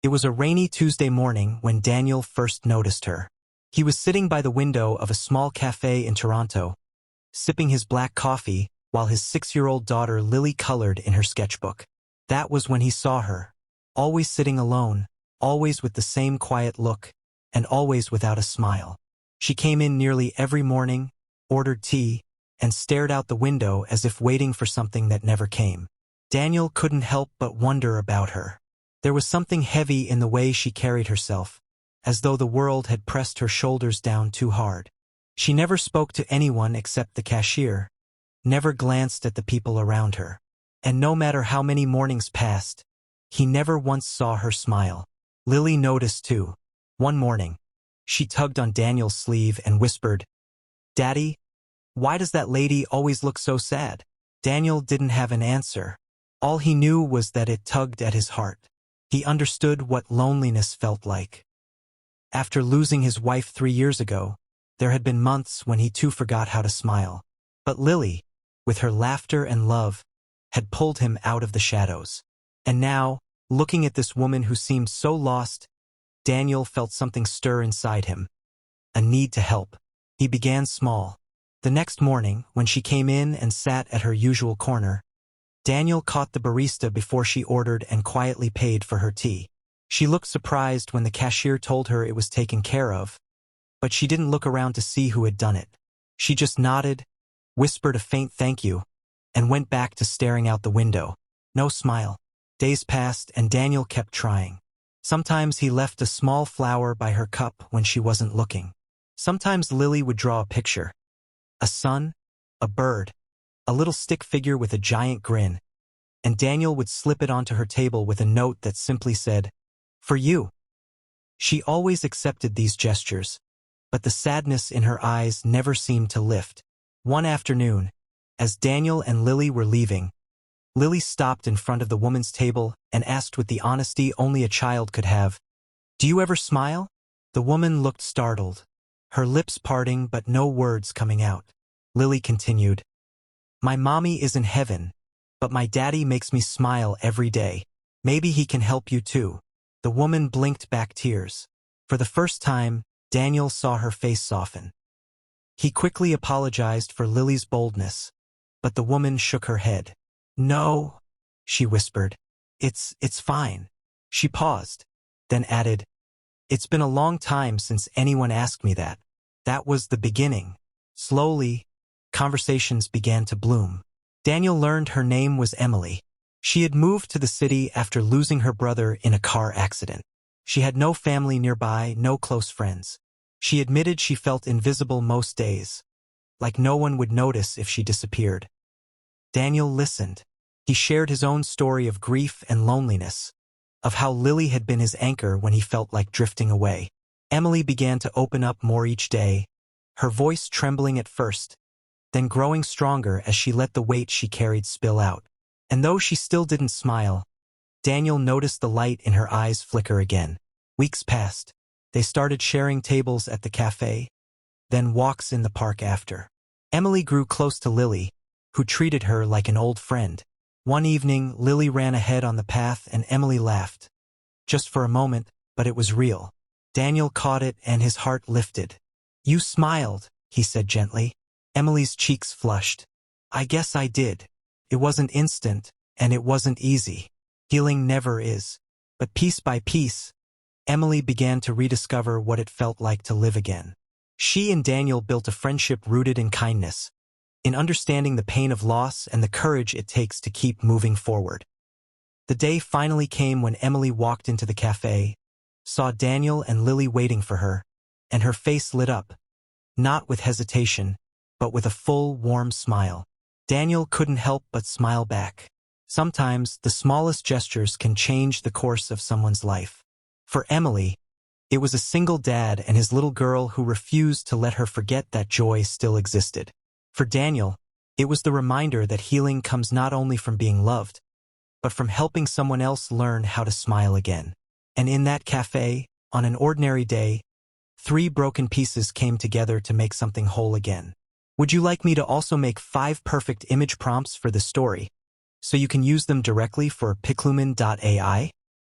It was a rainy Tuesday morning when Daniel first noticed her. He was sitting by the window of a small cafe in Toronto, sipping his black coffee while his 6-year-old daughter Lily colored in her sketchbook. That was when he saw her, always sitting alone, always with the same quiet look, and always without a smile. She came in nearly every morning, ordered tea, and stared out the window as if waiting for something that never came. Daniel couldn't help but wonder about her. There was something heavy in the way she carried herself, as though the world had pressed her shoulders down too hard. She never spoke to anyone except the cashier, never glanced at the people around her. And no matter how many mornings passed, he never once saw her smile. Lily noticed too. One morning, she tugged on Daniel's sleeve and whispered, "Daddy, why does that lady always look so sad?" Daniel didn't have an answer. All he knew was that it tugged at his heart. He understood what loneliness felt like. After losing his wife 3 years ago, there had been months when he too forgot how to smile. But Lily, with her laughter and love, had pulled him out of the shadows. And now, looking at this woman who seemed so lost, Daniel felt something stir inside him. A need to help. He began small. The next morning, when she came in and sat at her usual corner, Daniel caught the barista before she ordered and quietly paid for her tea. She looked surprised when the cashier told her it was taken care of, but she didn't look around to see who had done it. She just nodded, whispered a faint thank you, and went back to staring out the window. No smile. Days passed and Daniel kept trying. Sometimes he left a small flower by her cup when she wasn't looking. Sometimes Lily would draw a picture. A sun, a bird, a little stick figure with a giant grin, and Daniel would slip it onto her table with a note that simply said, "For you." She always accepted these gestures, but the sadness in her eyes never seemed to lift. One afternoon, as Daniel and Lily were leaving, Lily stopped in front of the woman's table and asked with the honesty only a child could have, "Do you ever smile?" The woman looked startled, her lips parting but no words coming out. Lily continued, "My mommy is in heaven, but my daddy makes me smile every day. Maybe he can help you too." The woman blinked back tears. For the first time, Daniel saw her face soften. He quickly apologized for Lily's boldness, but the woman shook her head. "No," she whispered. It's fine." She paused, then added, "It's been a long time since anyone asked me that." That was the beginning. Slowly, conversations began to bloom. Daniel learned her name was Emily. She had moved to the city after losing her brother in a car accident. She had no family nearby, no close friends. She admitted she felt invisible most days, like no one would notice if she disappeared. Daniel listened. He shared his own story of grief and loneliness, of how Lily had been his anchor when he felt like drifting away. Emily began to open up more each day, her voice trembling at first, then growing stronger as she let the weight she carried spill out. And though she still didn't smile, Daniel noticed the light in her eyes flicker again. Weeks passed. They started sharing tables at the cafe, then walks in the park after. Emily grew close to Lily, who treated her like an old friend. One evening, Lily ran ahead on the path and Emily laughed. Just for a moment, but it was real. Daniel caught it and his heart lifted. "You smiled," he said gently. Emily's cheeks flushed. "I guess I did. It wasn't instant, and it wasn't easy. Healing never is. But piece by piece, Emily began to rediscover what it felt like to live again." She and Daniel built a friendship rooted in kindness, in understanding the pain of loss and the courage it takes to keep moving forward. The day finally came when Emily walked into the cafe, saw Daniel and Lily waiting for her, and her face lit up, not with hesitation, but with a full, warm smile. Daniel couldn't help but smile back. Sometimes, the smallest gestures can change the course of someone's life. For Emily, it was a single dad and his little girl who refused to let her forget that joy still existed. For Daniel, it was the reminder that healing comes not only from being loved, but from helping someone else learn how to smile again. And in that cafe, on an ordinary day, 3 broken pieces came together to make something whole again. Would you like me to also make 5 perfect image prompts for the story, so you can use them directly for Piclumen.ai?